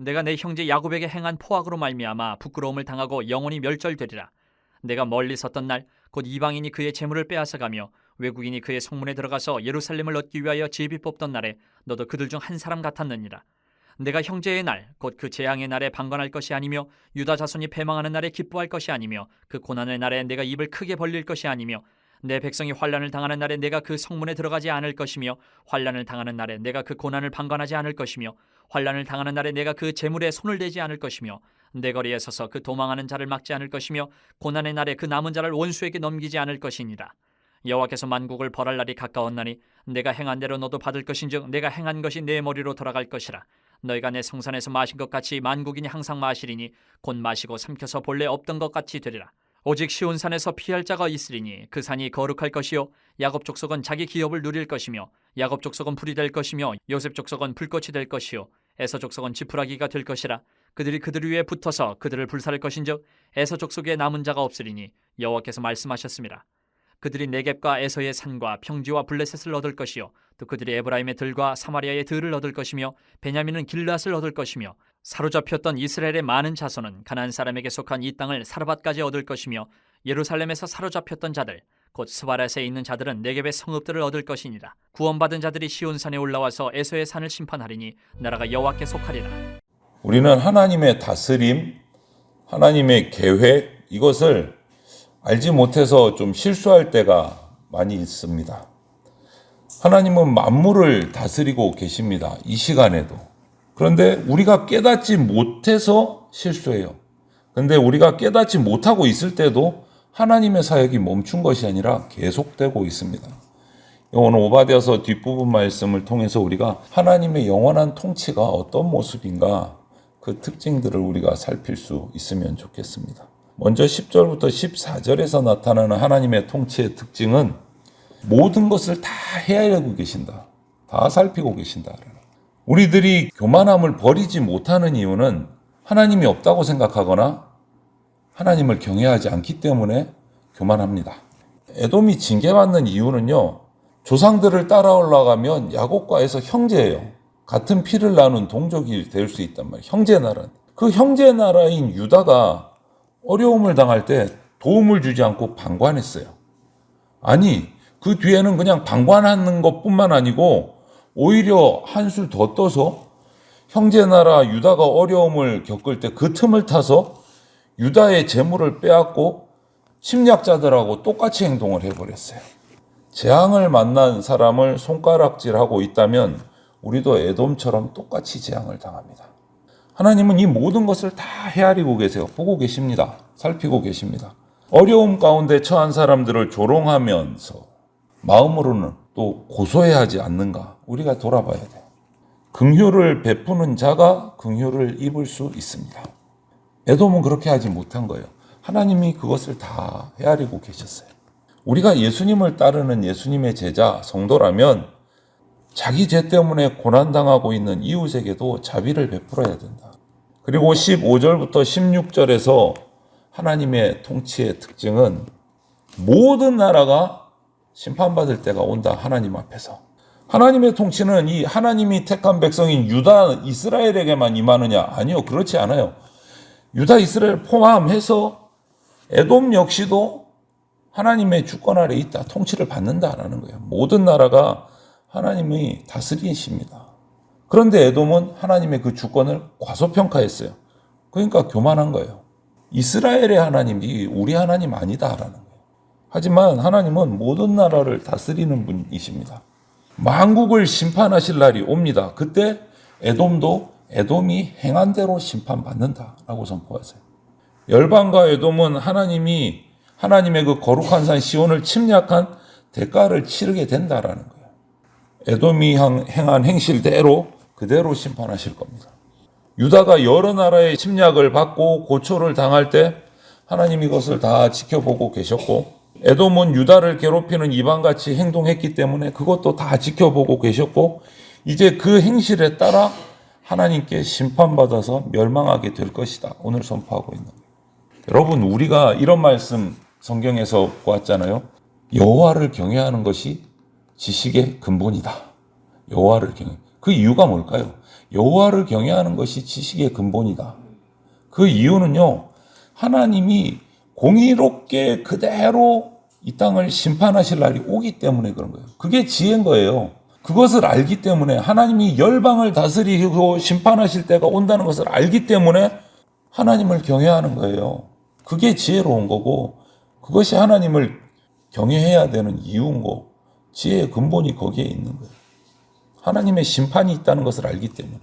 내가 내 형제 야곱에게 행한 포악으로 말미암아 부끄러움을 당하고 영원히 멸절되리라. 내가 멀리 섰던 날 곧 이방인이 그의 재물을 빼앗아가며 외국인이 그의 성문에 들어가서 예루살렘을 얻기 위하여 제비 뽑던 날에 너도 그들 중 한 사람 같았느니라. 내가 형제의 날 곧 그 재앙의 날에 방관할 것이 아니며 유다 자손이 패망하는 날에 기뻐할 것이 아니며 그 고난의 날에 내가 입을 크게 벌릴 것이 아니며 내 백성이 환난을 당하는 날에 내가 그 성문에 들어가지 않을 것이며 환난을 당하는 날에 내가 그 고난을 방관하지 않을 것이며 환난을 당하는 날에 내가 그 재물에 손을 대지 않을 것이며 내 거리에 서서 그 도망하는 자를 막지 않을 것이며 고난의 날에 그 남은 자를 원수에게 넘기지 않을 것이니라. 여호와께서 만국을 벌할 날이 가까웠나니 내가 행한 대로 너도 받을 것인즉 내가 행한 것이 내 머리로 돌아갈 것이라. 너희가 내 성산에서 마신 것 같이 만국인이 항상 마시리니 곧 마시고 삼켜서 본래 없던 것 같이 되리라. 오직 시온산에서 피할 자가 있으리니 그 산이 거룩할 것이요 야곱 족속은 자기 기업을 누릴 것이며 야곱 족속은 불이 될 것이며 요셉 족속은 불꽃이 될 것이요 에서 족속은 지푸라기가 될 것이라. 그들이 그들 위에 붙어서 그들을 불살할 것인즉 에서 족속에 남은 자가 없으리니 여호와께서 말씀하셨습니다. 그들이 네겝과 에서의 산과 평지와 블레셋을 얻을 것이요 또 그들이 에브라임의 들과 사마리아의 들을 얻을 것이며 베냐민은 길앗을 얻을 것이며 사로잡혔던 이스라엘의 많은 자손은 가나안 사람에게 속한 이 땅을 사르밧까지 얻을 것이며 예루살렘에서 사로잡혔던 자들 곧 스바랴에 있는 자들은 네겝의 성읍들을 얻을 것이니라. 구원받은 자들이 시온산에 올라와서 에서의 산을 심판하리니 나라가 여호와께 속하리라. 우리는 하나님의 다스림, 하나님의 계획, 이것을 알지 못해서 좀 실수할 때가 많이 있습니다. 하나님은 만물을 다스리고 계십니다. 이 시간에도. 그런데 우리가 깨닫지 못해서 실수해요. 그런데 우리가 깨닫지 못하고 있을 때도 하나님의 사역이 멈춘 것이 아니라 계속되고 있습니다. 오늘 오바댜서 뒷부분 말씀을 통해서 우리가 하나님의 영원한 통치가 어떤 모습인가 그 특징들을 우리가 살필 수 있으면 좋겠습니다. 먼저 10절부터 14절에서 나타나는 하나님의 통치의 특징은 모든 것을 다 헤아리고 계신다. 다 살피고 계신다. 우리들이 교만함을 버리지 못하는 이유는 하나님이 없다고 생각하거나 하나님을 경외하지 않기 때문에 교만합니다. 에돔이 징계받는 이유는요. 조상들을 따라 올라가면 야곱과 에서 형제예요. 같은 피를 나눈 동족이 될 수 있단 말이에요. 형제 나라. 그 형제 나라인 유다가 어려움을 당할 때 도움을 주지 않고 방관했어요. 아니, 그 뒤에는 그냥 방관하는 것뿐만 아니고 오히려 한술 더 떠서 형제 나라 유다가 어려움을 겪을 때 그 틈을 타서 유다의 재물을 빼앗고 침략자들하고 똑같이 행동을 해버렸어요. 재앙을 만난 사람을 손가락질하고 있다면 우리도 에돔처럼 똑같이 재앙을 당합니다. 하나님은 이 모든 것을 다 헤아리고 계세요. 보고 계십니다. 살피고 계십니다. 어려움 가운데 처한 사람들을 조롱하면서 마음으로는 또 고소해야 하지 않는가? 우리가 돌아봐야 돼요. 긍휼을 베푸는 자가 긍휼을 입을 수 있습니다. 에돔은 그렇게 하지 못한 거예요. 하나님이 그것을 다 헤아리고 계셨어요. 우리가 예수님을 따르는 예수님의 제자, 성도라면 자기 죄 때문에 고난당하고 있는 이웃에게도 자비를 베풀어야 된다. 그리고 15절부터 16절에서 하나님의 통치의 특징은 모든 나라가 심판받을 때가 온다. 하나님 앞에서. 하나님의 통치는 이 하나님이 택한 백성인 유다, 이스라엘에게만 임하느냐? 아니요. 그렇지 않아요. 유다, 이스라엘 포함해서 에돔 역시도 하나님의 주권 아래 있다. 통치를 받는다라는 거예요. 모든 나라가 하나님이 다스리십니다. 그런데 에돔은 하나님의 그 주권을 과소평가했어요. 그러니까 교만한 거예요. 이스라엘의 하나님이 우리 하나님 아니다라는 거예요. 하지만 하나님은 모든 나라를 다스리는 분이십니다. 만국을 심판하실 날이 옵니다. 그때 에돔이 행한 대로 심판받는다라고 선포하세요. 열방과 에돔은 하나님의 그 거룩한 산 시온을 침략한 대가를 치르게 된다라는 거예요. 에돔이 행한 행실대로 그대로 심판하실 겁니다. 유다가 여러 나라의 침략을 받고 고초를 당할 때 하나님이 이것을 다 지켜보고 계셨고 에돔은 유다를 괴롭히는 이방같이 행동했기 때문에 그것도 다 지켜보고 계셨고 이제 그 행실에 따라 하나님께 심판받아서 멸망하게 될 것이다. 오늘 선포하고 있는 거예요. 여러분 우리가 이런 말씀 성경에서 보았잖아요. 여호와를 경외하는 것이 지식의 근본이다. 여호와를 경외. 그 이유가 뭘까요? 여호와를 경외하는 것이 지식의 근본이다. 그 이유는요, 하나님이 공의롭게 그대로 이 땅을 심판하실 날이 오기 때문에 그런 거예요. 그게 지혜인 거예요. 그것을 알기 때문에, 하나님이 열방을 다스리고 심판하실 때가 온다는 것을 알기 때문에 하나님을 경외하는 거예요. 그게 지혜로운 거고, 그것이 하나님을 경외해야 되는 이유인 거, 지혜의 근본이 거기에 있는 거예요. 하나님의 심판이 있다는 것을 알기 때문에.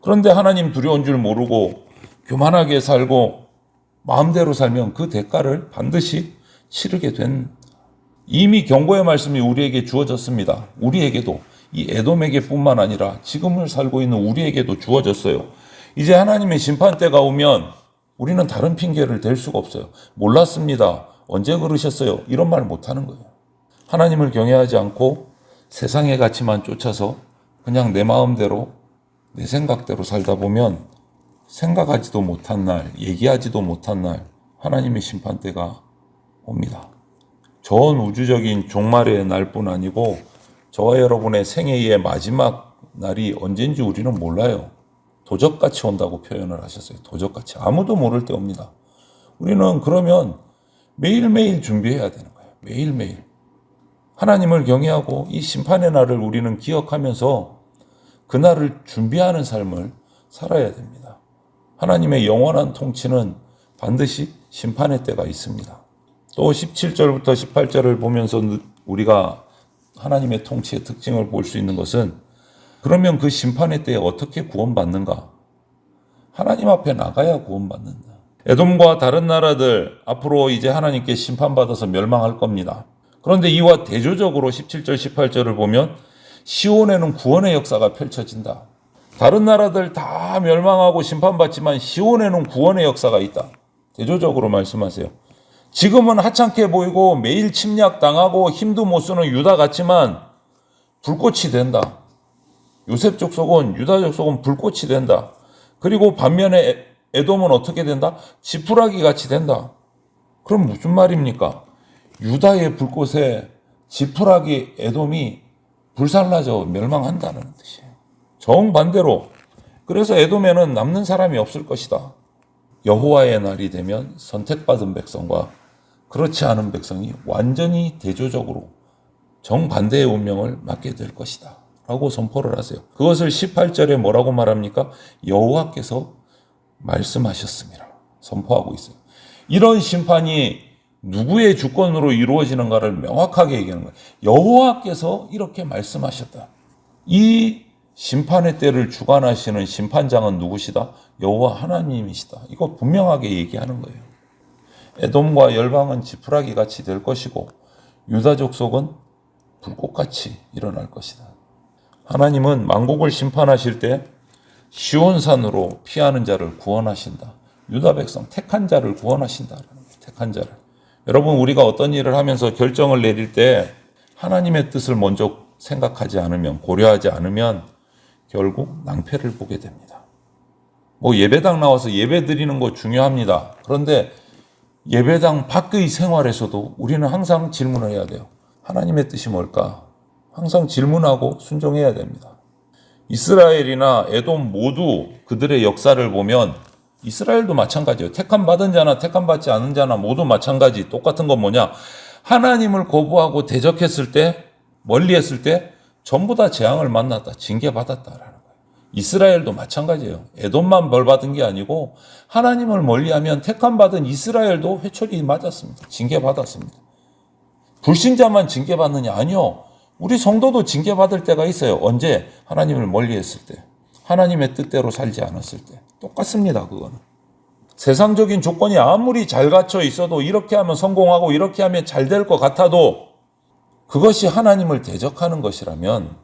그런데 하나님 두려운 줄 모르고 교만하게 살고 마음대로 살면 그 대가를 반드시 치르게 된, 이미 경고의 말씀이 우리에게 주어졌습니다. 우리에게도, 이 에돔에게 뿐만 아니라 지금을 살고 있는 우리에게도 주어졌어요. 이제 하나님의 심판 때가 오면 우리는 다른 핑계를 댈 수가 없어요. 몰랐습니다. 언제 그러셨어요? 이런 말 못하는 거예요. 하나님을 경외하지 않고 세상의 가치만 쫓아서 그냥 내 마음대로 내 생각대로 살다 보면 생각하지도 못한 날, 얘기하지도 못한 날, 하나님의 심판 때가 옵니다. 전 우주적인 종말의 날뿐 아니고 저와 여러분의 생애의 마지막 날이 언젠지 우리는 몰라요. 도적같이 온다고 표현을 하셨어요. 도적같이. 아무도 모를 때 옵니다. 우리는 그러면 매일매일 준비해야 되는 거예요. 매일매일. 하나님을 경외하고 이 심판의 날을 우리는 기억하면서 그날을 준비하는 삶을 살아야 됩니다. 하나님의 영원한 통치는 반드시 심판의 때가 있습니다. 또 17절부터 18절을 보면서 우리가 하나님의 통치의 특징을 볼 수 있는 것은, 그러면 그 심판의 때에 어떻게 구원받는가? 하나님 앞에 나가야 구원받는다. 에돔과 다른 나라들 앞으로 이제 하나님께 심판받아서 멸망할 겁니다. 그런데 이와 대조적으로 17절 18절을 보면 시온에는 구원의 역사가 펼쳐진다. 다른 나라들 다 멸망하고 심판받지만 시온에는 구원의 역사가 있다. 대조적으로 말씀하세요. 지금은 하찮게 보이고 매일 침략당하고 힘도 못 쓰는 유다 같지만 불꽃이 된다. 요셉 족속은, 유다 족속은 불꽃이 된다. 그리고 반면에 에돔은 어떻게 된다? 지푸라기 같이 된다. 그럼 무슨 말입니까? 유다의 불꽃에 지푸라기 에돔이 불살라져 멸망한다는 뜻이에요. 정반대로, 그래서 에돔에는 남는 사람이 없을 것이다. 여호와의 날이 되면 선택받은 백성과 그렇지 않은 백성이 완전히 대조적으로 정반대의 운명을 맞게 될 것이다 라고 선포를 하세요. 그것을 18절에 뭐라고 말합니까? 여호와께서 말씀하셨습니다. 선포하고 있어요. 이런 심판이 누구의 주권으로 이루어지는가를 명확하게 얘기하는 거예요. 여호와께서 이렇게 말씀하셨다. 이 심판의 때를 주관하시는 심판장은 누구시다? 여호와 하나님이시다. 이거 분명하게 얘기하는 거예요. 에돔과 열방은 지푸라기 같이 될 것이고 유다 족속은 불꽃같이 일어날 것이다. 하나님은 만국을 심판하실 때 시온산으로 피하는 자를 구원하신다. 유다 백성 택한 자를 구원하신다. 택한 자를. 여러분, 우리가 어떤 일을 하면서 결정을 내릴 때 하나님의 뜻을 먼저 생각하지 않으면, 고려하지 않으면 결국 낭패를 보게 됩니다. 예배당 나와서 예배 드리는 거 중요합니다. 그런데 예배당 밖의 생활에서도 우리는 항상 질문을 해야 돼요. 하나님의 뜻이 뭘까? 항상 질문하고 순종해야 됩니다. 이스라엘이나 에돔 모두 그들의 역사를 보면 이스라엘도 마찬가지예요. 택함받은 자나 택함받지 않은 자나 모두 마찬가지. 똑같은 건 뭐냐? 하나님을 거부하고 대적했을 때, 멀리했을 때 전부 다 재앙을 만났다. 징계받았다라는 거예요. 이스라엘도 마찬가지예요. 에돔만 벌받은 게 아니고 하나님을 멀리하면 택함받은 이스라엘도 회초리 맞았습니다. 징계받았습니다. 불신자만 징계받느냐? 아니요. 우리 성도도 징계받을 때가 있어요. 언제? 하나님을 멀리했을 때. 하나님의 뜻대로 살지 않았을 때. 똑같습니다. 그거는. 세상적인 조건이 아무리 잘 갖춰 있어도, 이렇게 하면 성공하고 이렇게 하면 잘 될 것 같아도 그것이 하나님을 대적하는 것이라면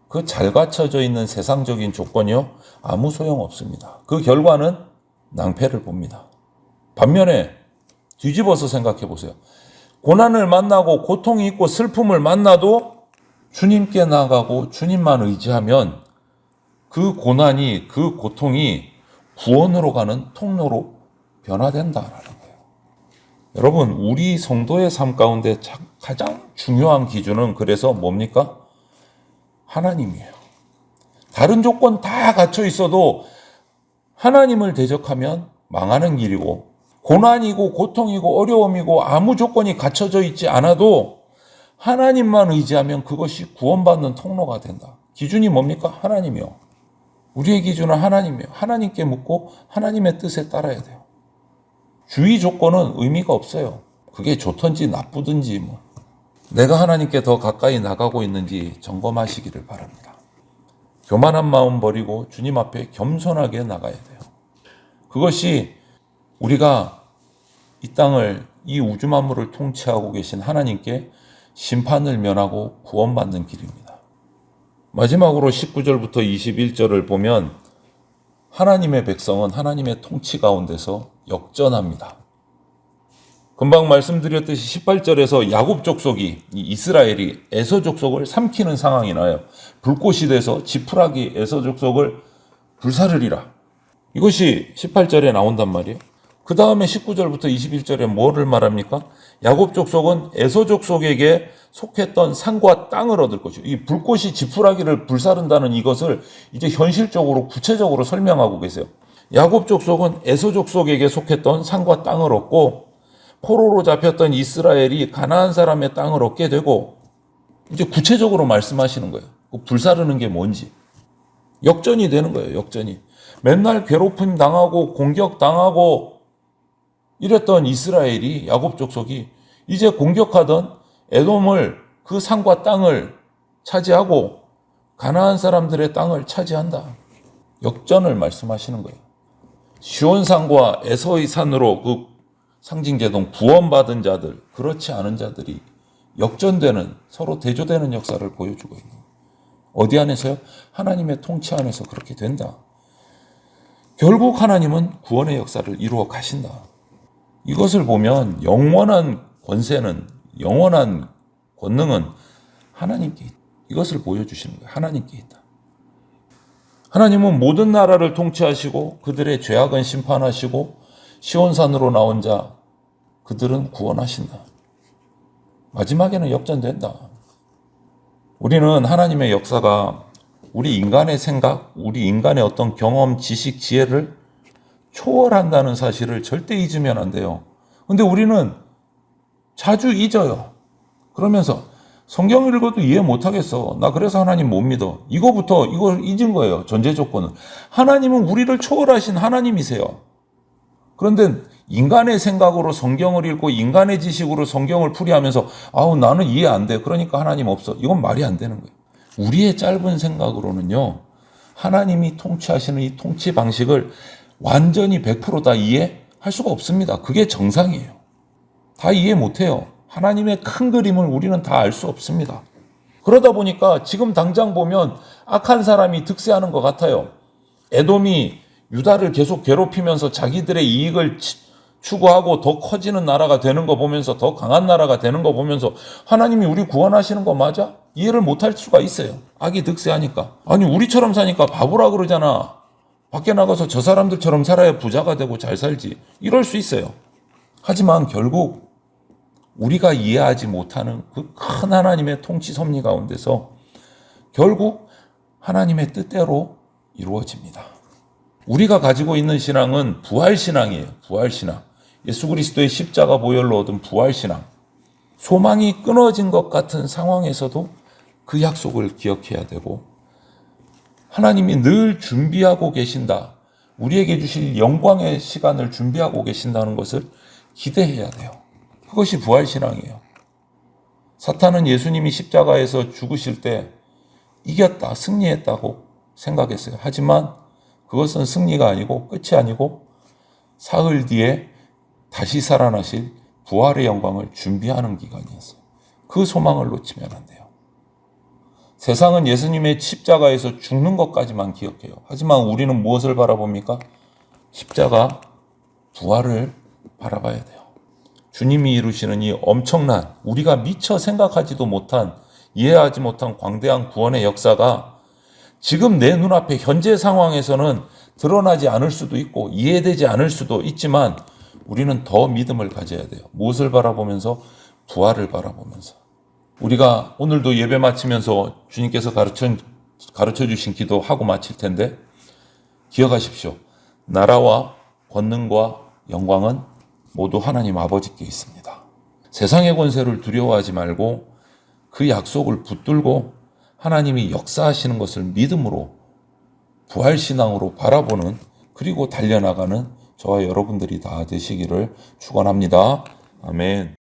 그 잘 갖춰져 있는 세상적인 조건이요, 아무 소용 없습니다. 그 결과는 낭패를 봅니다. 반면에 뒤집어서 생각해 보세요. 고난을 만나고 고통이 있고 슬픔을 만나도 주님께 나아가고 주님만 의지하면 그 고난이, 그 고통이 구원으로 가는 통로로 변화된다라는 거예요. 여러분, 우리 성도의 삶 가운데 가장 중요한 기준은 그래서 뭡니까? 하나님이에요. 다른 조건 다 갖춰 있어도 하나님을 대적하면 망하는 길이고, 고난이고 고통이고 어려움이고 아무 조건이 갖춰져 있지 않아도 하나님만 의지하면 그것이 구원받는 통로가 된다. 기준이 뭡니까? 하나님이요. 우리의 기준은 하나님이에요. 하나님께 묻고 하나님의 뜻에 따라야 돼요. 주의 조건은 의미가 없어요. 그게 좋든지 나쁘든지 내가 하나님께 더 가까이 나가고 있는지 점검하시기를 바랍니다. 교만한 마음 버리고 주님 앞에 겸손하게 나가야 돼요. 그것이 우리가 이 땅을, 이 우주 만물을 통치하고 계신 하나님께 심판을 면하고 구원받는 길입니다. 마지막으로 19절부터 21절을 보면 하나님의 백성은 하나님의 통치 가운데서 역전합니다. 금방 말씀드렸듯이 18절에서 야곱 족속이, 이스라엘이 에서 족속을 삼키는 상황이 나요. 불꽃이 돼서 지푸라기 에서 족속을 불사르리라. 이것이 18절에 나온단 말이에요. 그 다음에 19절부터 21절에 뭐를 말합니까? 야곱 족속은 에서 족속에게 속했던 산과 땅을 얻을 것이요. 이 불꽃이 지푸라기를 불사른다는 이것을 이제 현실적으로 구체적으로 설명하고 계세요. 야곱 족속은 에서 족속에게 속했던 산과 땅을 얻고, 포로로 잡혔던 이스라엘이 가나안 사람의 땅을 얻게 되고, 이제 구체적으로 말씀하시는 거예요. 그 불사르는 게 뭔지. 역전이 되는 거예요. 역전이. 맨날 괴롭힘 당하고 공격 당하고 이랬던 이스라엘이, 야곱 족속이 이제 공격하던 에돔을, 그 산과 땅을 차지하고 가나안 사람들의 땅을 차지한다. 역전을 말씀하시는 거예요. 시온산과 에서의 산으로 그 상징되던 구원받은 자들, 그렇지 않은 자들이 역전되는, 서로 대조되는 역사를 보여주고 있는 거예요. 어디 안에서요? 하나님의 통치 안에서 그렇게 된다. 결국 하나님은 구원의 역사를 이루어 가신다. 이것을 보면 영원한 권세는, 영원한 권능은 하나님께 있다. 이것을 보여주시는 거예요. 하나님께 있다. 하나님은 모든 나라를 통치하시고 그들의 죄악은 심판하시고 시온산으로 나온 자, 그들은 구원하신다. 마지막에는 역전된다. 우리는 하나님의 역사가 우리 인간의 생각, 우리 인간의 어떤 경험, 지식, 지혜를 초월한다는 사실을 절대 잊으면 안 돼요. 근데 우리는 자주 잊어요. 그러면서 성경 읽어도 이해 못하겠어. 나 그래서 하나님 못 믿어. 이걸 잊은 거예요. 전제 조건은. 하나님은 우리를 초월하신 하나님이세요. 그런데 인간의 생각으로 성경을 읽고 인간의 지식으로 성경을 풀이하면서 나는 이해 안 돼. 그러니까 하나님 없어. 이건 말이 안 되는 거예요. 우리의 짧은 생각으로는요, 하나님이 통치하시는 이 통치 방식을 완전히 100% 다 이해할 수가 없습니다. 그게 정상이에요. 다 이해 못해요. 하나님의 큰 그림을 우리는 다 알 수 없습니다. 그러다 보니까 지금 당장 보면 악한 사람이 득세하는 것 같아요. 에돔이 유다를 계속 괴롭히면서 자기들의 이익을 추구하고 더 커지는 나라가 되는 거 보면서, 더 강한 나라가 되는 거 보면서 하나님이 우리 구원하시는 거 맞아? 이해를 못할 수가 있어요. 악이 득세하니까. 아니 우리처럼 사니까 바보라 그러잖아. 밖에 나가서 저 사람들처럼 살아야 부자가 되고 잘 살지. 이럴 수 있어요. 하지만 결국 우리가 이해하지 못하는 그 큰 하나님의 통치 섭리 가운데서 결국 하나님의 뜻대로 이루어집니다. 우리가 가지고 있는 신앙은 부활신앙이에요. 부활신앙. 예수 그리스도의 십자가 보혈로 얻은 부활신앙. 소망이 끊어진 것 같은 상황에서도 그 약속을 기억해야 되고, 하나님이 늘 준비하고 계신다. 우리에게 주실 영광의 시간을 준비하고 계신다는 것을 기대해야 돼요. 그것이 부활신앙이에요. 사탄은 예수님이 십자가에서 죽으실 때 이겼다, 승리했다고 생각했어요. 하지만 그것은 승리가 아니고 끝이 아니고 사흘 뒤에 다시 살아나실 부활의 영광을 준비하는 기간이었어요. 그 소망을 놓치면 안 돼요. 세상은 예수님의 십자가에서 죽는 것까지만 기억해요. 하지만 우리는 무엇을 바라봅니까? 십자가 부활을 바라봐야 돼요. 주님이 이루시는 이 엄청난, 우리가 미처 생각하지도 못한, 이해하지 못한 광대한 구원의 역사가 지금 내 눈앞에 현재 상황에서는 드러나지 않을 수도 있고 이해되지 않을 수도 있지만 우리는 더 믿음을 가져야 돼요. 무엇을 바라보면서? 부활을 바라보면서. 우리가 오늘도 예배 마치면서 주님께서 가르친 가르쳐 주신 기도 하고 마칠 텐데 기억하십시오. 나라와 권능과 영광은 모두 하나님 아버지께 있습니다. 세상의 권세를 두려워하지 말고 그 약속을 붙들고 하나님이 역사하시는 것을 믿음으로 부활신앙으로 바라보는 그리고 달려나가는 저와 여러분들이 다 되시기를 축원합니다. 아멘.